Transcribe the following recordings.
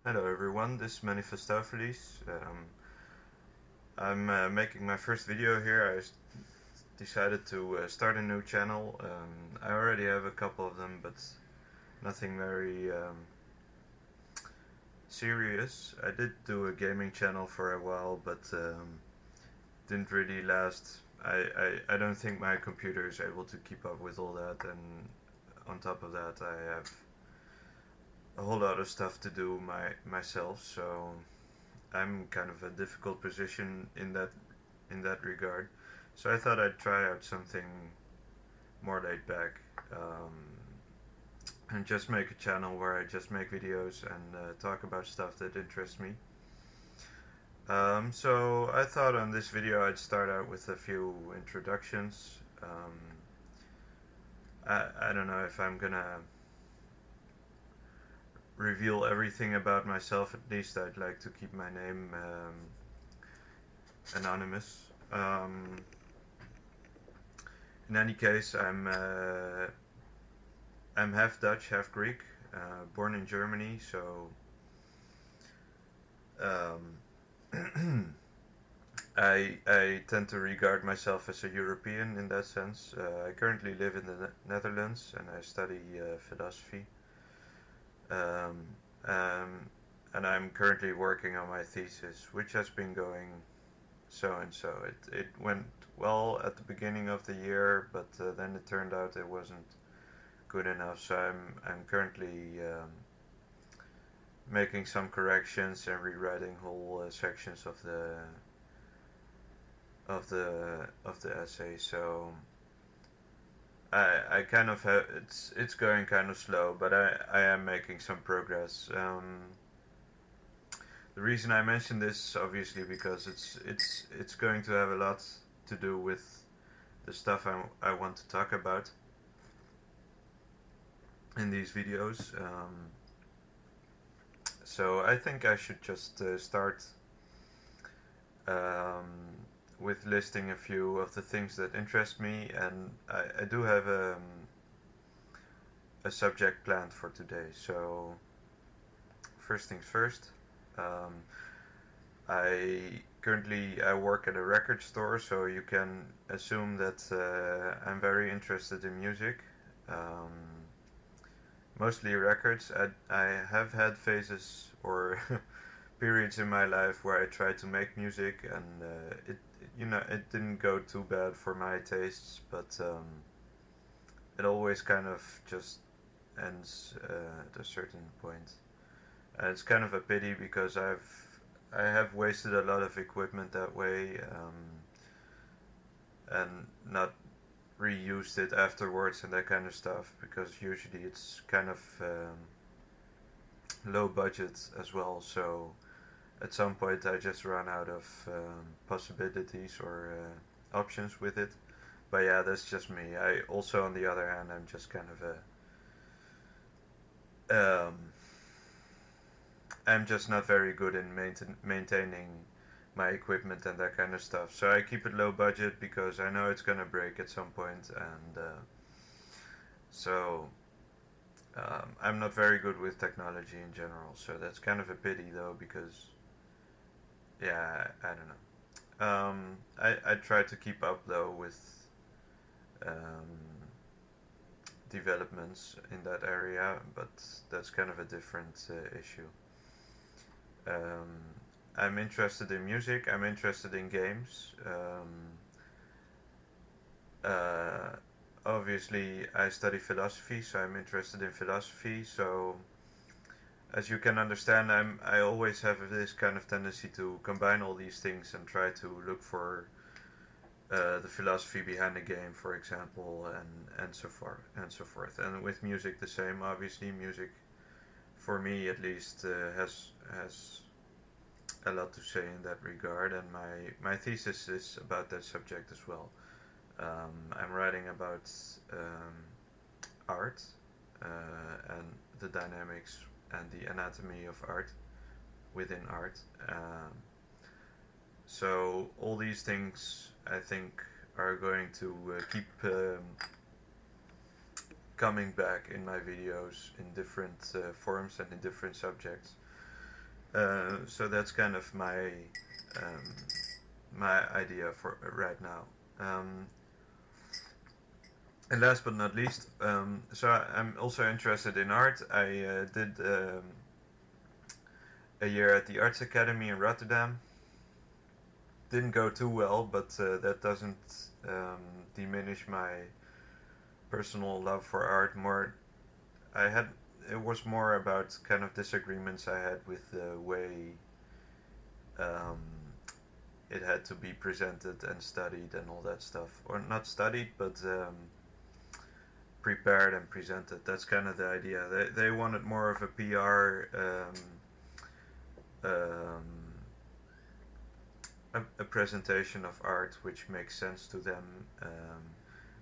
Hello everyone, this is Manifestopheles. I'm making my first video here. Decided to start a new channel. I already have a couple of them, but nothing very serious. I did do a gaming channel for a while, but didn't really last. I don't think my computer is able to keep up with all that, and on top of that I have a whole lot of stuff to do myself, so I'm kind of a difficult position in that regard. So I thought I'd try out something more laid back, and just make a channel where I just make videos and talk about stuff that interests me. So I thought on this video I'd start out with a few introductions. I don't know if I'm gonna reveal everything about myself. At least I'd like to keep my name anonymous. In any case, I'm half Dutch, half Greek, born in Germany. So I tend to regard myself as a European in that sense. I currently live in the Netherlands and I study philosophy. Um, um, and I'm currently working on my thesis, which has been going so and so. It went well at the beginning of the year, but then it turned out it wasn't good enough. So I'm currently making some corrections and rewriting whole sections of the essay. So I kind of have it's going kind of slow, but I am making some progress. The reason I mention this obviously because it's going to have a lot to do with the stuff I want to talk about in these videos. So I think I should just start um, with listing a few of the things that interest me, and I do have a subject planned for today. So first things first. Um, I work at a record store, so you can assume that I'm very interested in music. Um, Mostly records. I have had phases or periods in my life where I tried to make music, and it didn't go too bad for my tastes, but it always kind of just ends at a certain point. And it's kind of a pity because I have wasted a lot of equipment that way, and not reused it afterwards and that kind of stuff, because usually it's kind of low budget as well. So at some point I just run out of possibilities or options with it. But yeah, that's just me. I also, on the other hand, I'm just kind of I'm just not very good in maintaining my equipment and that kind of stuff. So I keep it low budget because I know it's gonna break at some point, and so I'm not very good with technology in general. So that's kind of a pity though, because yeah, I don't know. I try to keep up though with um, developments in that area, but that's kind of a different issue. Um, I'm interested in music. I'm interested in games. Uh, Obviously, I study philosophy, so I'm interested in philosophy. So, as you can understand, I always have this kind of tendency to combine all these things and try to look for the philosophy behind the game, for example, and so forth and so forth. And with music, the same. Obviously, music for me at least has a lot to say in that regard, and my thesis is about that subject as well. I'm writing about um, art and the dynamics and the anatomy of art within art. So all these things I think are going to keep coming back in my videos in different forms and in different subjects. So that's kind of um, my idea for right now. Um, and last but not least, I'm also interested in art. I did a year at the Arts Academy in Rotterdam. Didn't go too well, but that doesn't diminish my personal love for art. More, I had it was more about kind of disagreements I had with the way um, it had to be presented and studied and all that stuff, or not studied, but prepared and presented. That's kind of the idea. They wanted more of a PR. Um, a presentation of art which makes sense to them.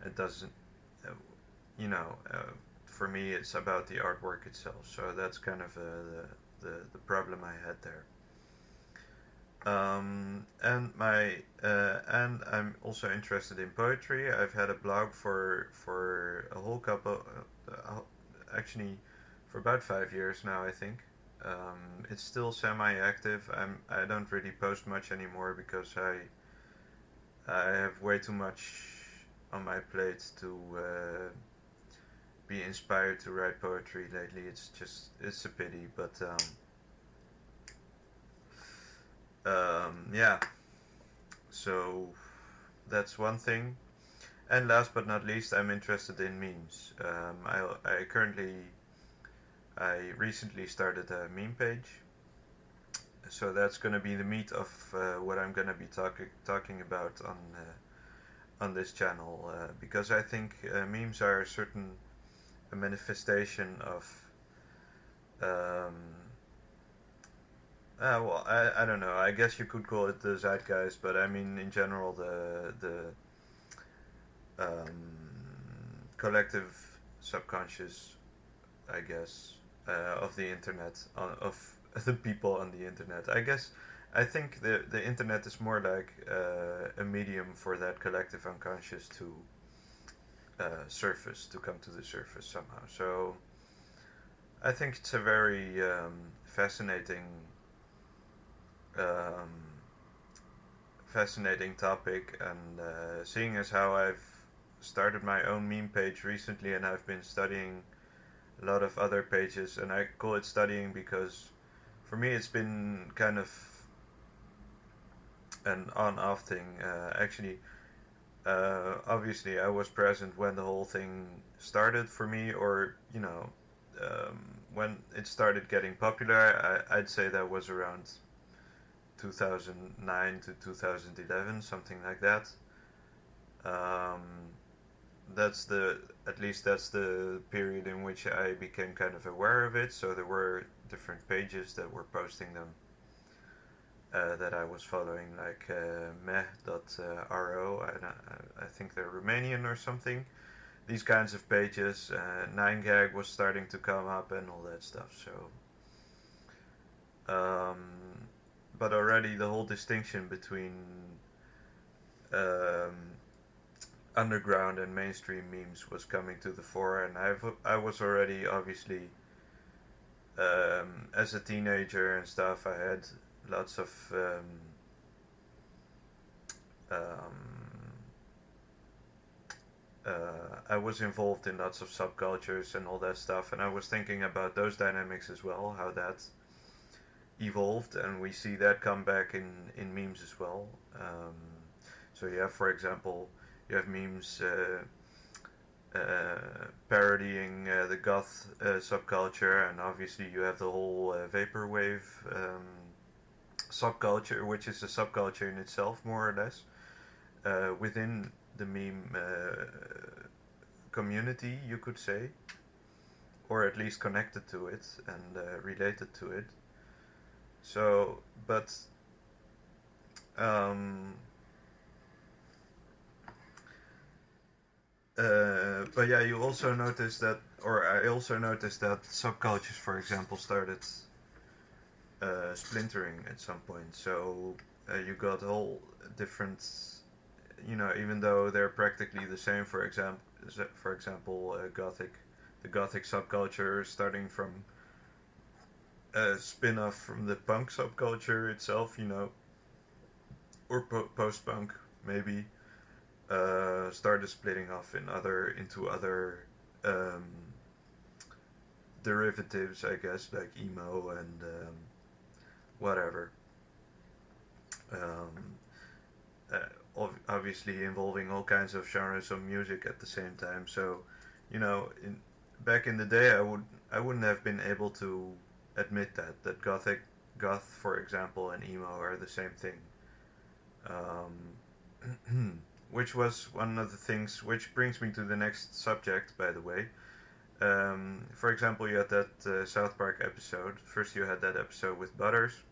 It doesn't, uh, you know, for me it's about the artwork itself. So that's kind of the problem I had there. And I'm also interested in poetry. I've had a blog for a whole couple, actually, for about 5 years now, I think. It's still semi-active. I don't really post much anymore because I have way too much on my plate to be inspired to write poetry lately. It's a pity, but yeah. So that's one thing. And last but not least, I'm interested in memes. I recently started a meme page, so that's going to be the meat of what I'm going to be talking about on this channel, because I think memes are a manifestation of um, well, I don't know. I guess you could call it the zeitgeist, but I mean in general the collective subconscious, I guess, of the internet, of the people on the internet. I think the internet is more like a medium for that collective unconscious to surface, to come to the surface somehow. So I think it's a very um, fascinating topic, and seeing as how I've started my own meme page recently, and I've been studying a lot of other pages, and I call it studying because for me it's been kind of an on-off thing. Obviously, I was present when the whole thing started for me, or when it started getting popular. I'd say that was around 2009 to 2011, something like that. Um, that's the At least that's the period in which I became kind of aware of it. So there were different pages that were posting them that I was following, like meh.ro. I think they're Romanian or something. These kinds of pages. 9gag was starting to come up and all that stuff. Um, but already the whole distinction between um, underground and mainstream memes was coming to the fore, and I was already obviously as a teenager and stuff. I had lots of I was involved in lots of subcultures and all that stuff, and I was thinking about those dynamics as well, how that evolved, and we see that come back in memes as well. So you have, for example, you have memes parodying the goth subculture, and obviously you have the whole vaporwave subculture, which is a subculture in itself, more or less, within the meme community, you could say, or at least connected to it and related to it. So, um, but yeah, you also notice that, or I also noticed that subcultures, for example, started splintering at some point. So you got whole different, even though they're practically the same. For example, the gothic subculture, starting from a spin-off from the punk subculture itself, or post-punk maybe, started splitting off into other um, derivatives, I guess, like emo and whatever. Um, Obviously involving all kinds of genres of music at the same time. So, back in the day, I wouldn't have been able to admit that goth, for example, and emo are the same thing. Which was one of the things, which brings me to the next subject, by the way. For example, you had that South Park episode. First, you had that episode with Butters,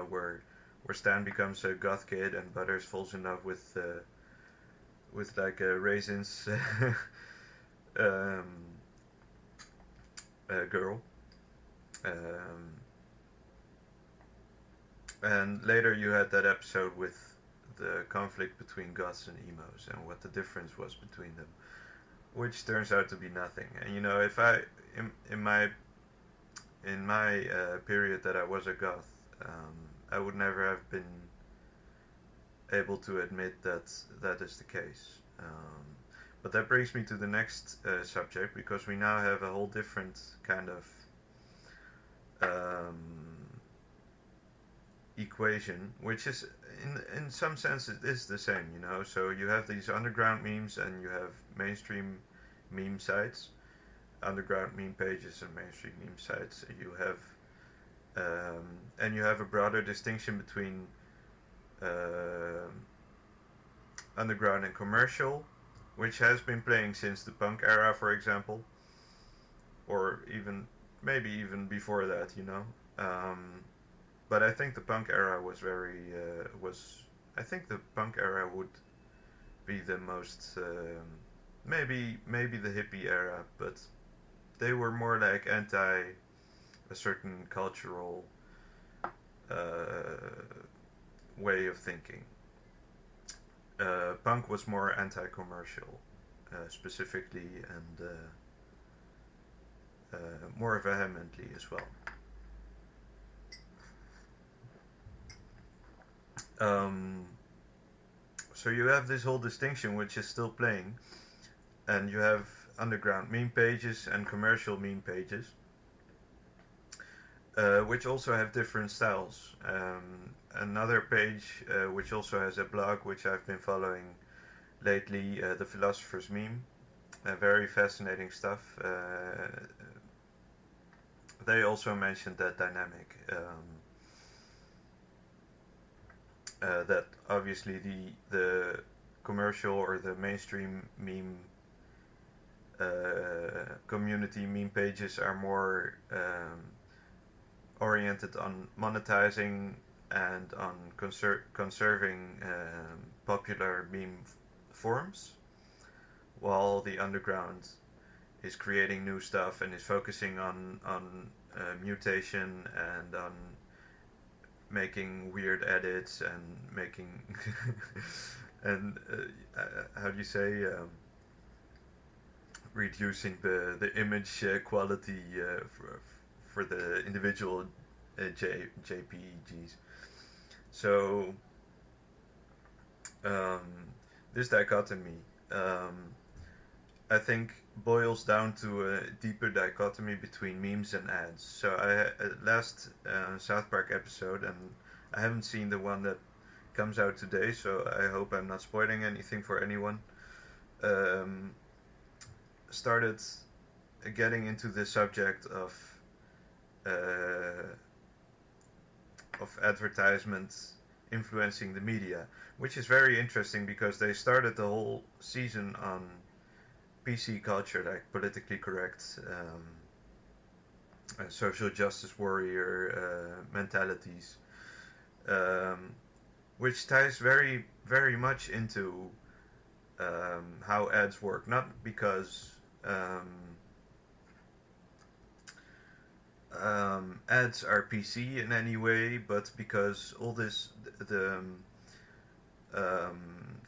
where Stan becomes a goth kid and Butters falls in love with like a raisins um, girl. Um, and later you had that episode with the conflict between goths and emos and what the difference was between them, which turns out to be nothing. And if I in my period that I was a goth, I would never have been able to admit that that is the case. But that brings me to the next subject, because we now have a whole different kind of um, equation, which is in some sense it is the same. So you have these underground memes and you have mainstream meme sites, underground meme pages and mainstream meme sites. And you have a broader distinction between uh, underground and commercial, which has been playing since the punk era, for example, or maybe even before that. But I think the punk era I think the punk era would be the most maybe the hippie era, but they were more like anti a certain cultural way of thinking. Punk was more anti-commercial, specifically, and more vehemently as well. Um, so you have this whole distinction, which is still playing, and you have underground meme pages and commercial meme pages, which also have different styles. Another page, which also has a blog, which I've been following lately, the Philosopher's Meme. Very fascinating stuff. They also mentioned that dynamic. That obviously the commercial or the mainstream meme community meme pages are more oriented on monetizing and on conserving popular meme forms, while the underground is creating new stuff and is focusing on mutation and on making weird edits and making and how do you say, reducing the image quality for the individual JPEGs. So um, this dichotomy, I think, boils down to a deeper dichotomy between memes and ads. So last South Park episode, and I haven't seen the one that comes out today, so I hope I'm not spoiling anything for anyone. Um, Started getting into the subject uh, of advertisements influencing the media, which is very interesting because they started the whole season on PC culture, like politically correct, social justice warrior mentalities, um, which ties very, very much into how ads work. Not because ads are PC in any way, but because all this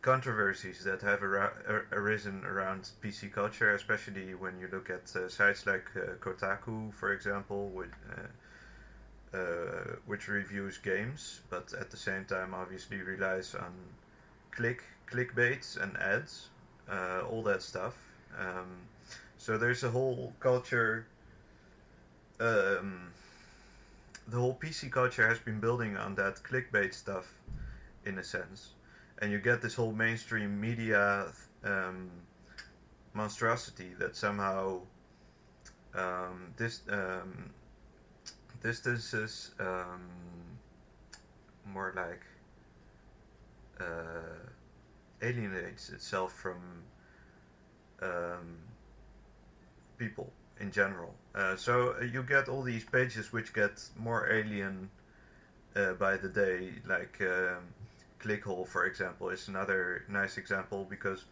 controversies that have arisen around PC culture, especially when you look at sites like Kotaku, for example, which reviews games, but at the same time obviously relies on clickbaits and ads, all that stuff. So there's a whole culture. Um, the whole PC culture has been building on that clickbait stuff, in a sense, and you get this whole mainstream media um, monstrosity that somehow this distances more like alienates itself from um, people in general. So you get all these pages which get more alien by the day, like Clickhole, for example, is another nice example because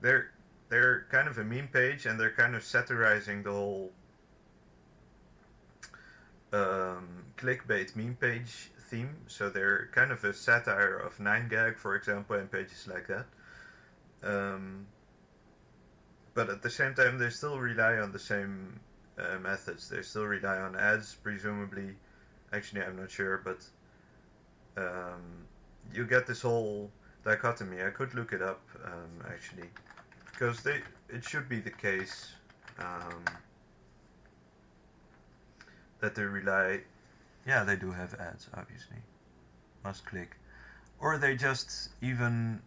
they're they're kind of a meme page and they're kind of satirizing the whole clickbait meme page theme. So they're kind of a satire of 9gag, for example, and pages like that. Um, but at the same time, they still rely on the same methods. They still rely on ads, presumably. Actually, I'm not sure, but you get this whole dichotomy. I could look it up, actually, because it should be the case that they rely. Yeah, they do have ads, obviously. Must click, or they just even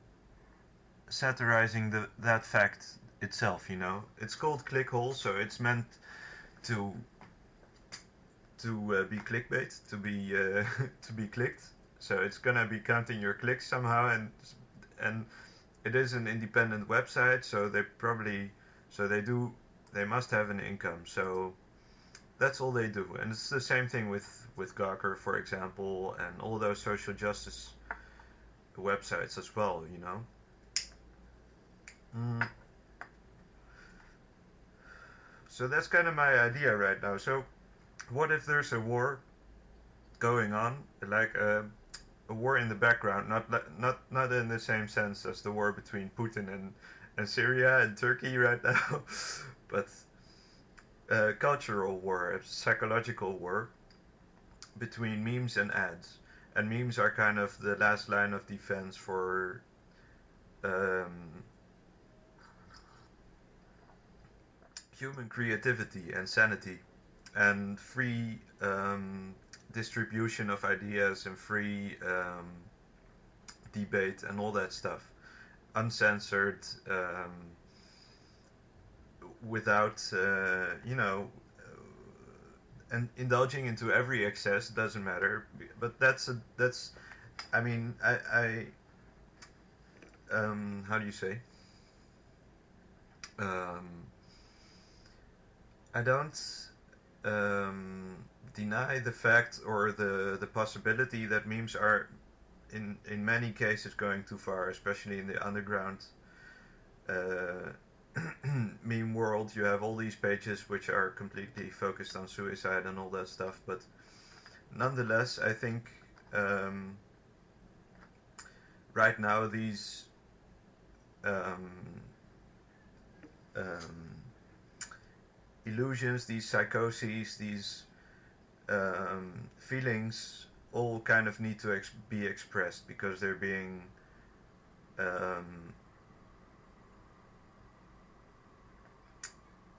satirizing that fact itself. You know, it's called clickhole, so it's meant to be clickbait, to be to be clicked. So it's gonna be counting your clicks somehow, and it is an independent website, so they must have an income. So that's all they do, and it's the same thing with Gawker, for example, and all those social justice websites as well. You know. So that's kind of my idea right now. So what if there's a war going on, like a war in the background, not in the same sense as the war between Putin and Syria and Turkey right now, but a cultural war, a psychological war between memes and ads. And memes are kind of the last line of defense for human creativity and sanity and free distribution of ideas and free debate and all that stuff, uncensored, without and indulging into every excess doesn't matter. But that's I mean I how do you say? Um, I don't deny the fact or the possibility that memes are in many cases going too far, especially in the underground meme world. You have all these pages which are completely focused on suicide and all that stuff, but nonetheless, I think right now these um, illusions, these psychoses, these feelings all kind of need to be expressed because they're being um,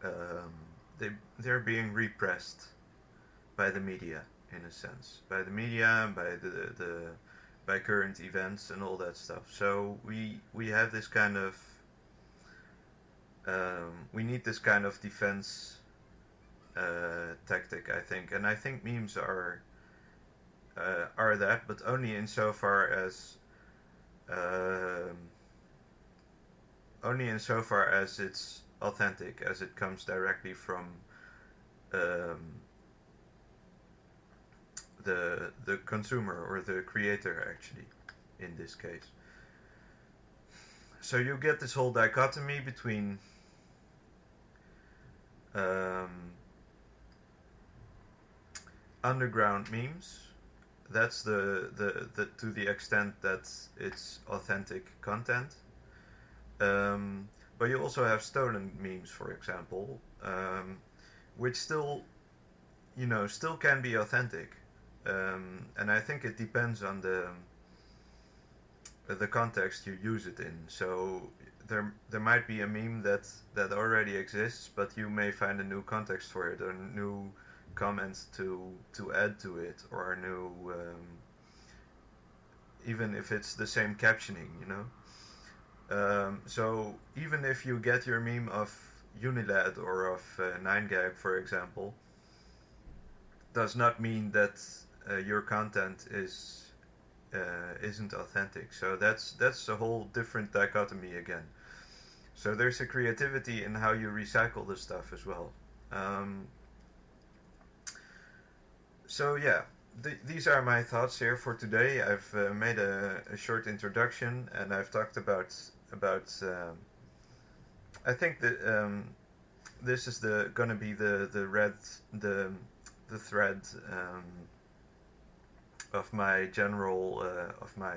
um, they're being repressed by the media, in a sense, by the media, by the by current events and all that stuff. So we have this kind of we need this kind of defense tactic, I think, and I think memes are that, but only insofar as it's authentic, as it comes directly from the consumer or the creator, actually, in this case. So you get this whole dichotomy between underground memes that's the to the extent that it's authentic content. Um, but you also have stolen memes, for example, which still, still can be authentic. And I think it depends on the context you use it in. So there might be a meme that already exists, but you may find a new context for it, or new comments to add to it, or a new even if it's the same captioning. So even if you get your meme of Unilad or of 9gag, for example, does not mean that your content isn't authentic. So that's a whole different dichotomy again. So there's a creativity in how you recycle the stuff as well. Um, so yeah, these are my thoughts here for today. I've made a short introduction, and I've talked about. I think that this is gonna be the thread of my general of my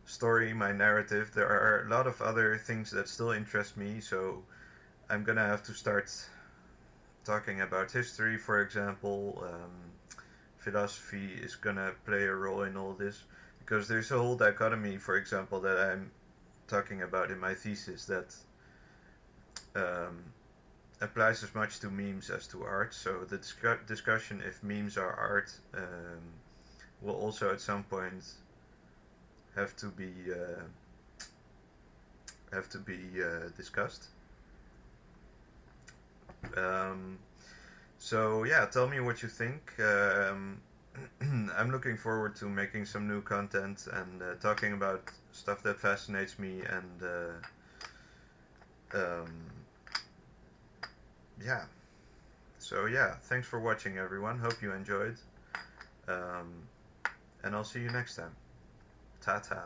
story, my narrative. There are a lot of other things that still interest me, so I'm gonna have to start talking about history, for example. Philosophy is gonna play a role in all this, because there's a whole dichotomy, for example, that I'm talking about in my thesis that um, applies as much to memes as to art. So the discussion if memes are art will also at some point have to be discussed. Um, so yeah, tell me what you think. I'm looking forward to making some new content and talking about stuff that fascinates me, and um, yeah. So yeah, thanks for watching, everyone. Hope you enjoyed, um, and I'll see you next time. Ta ta.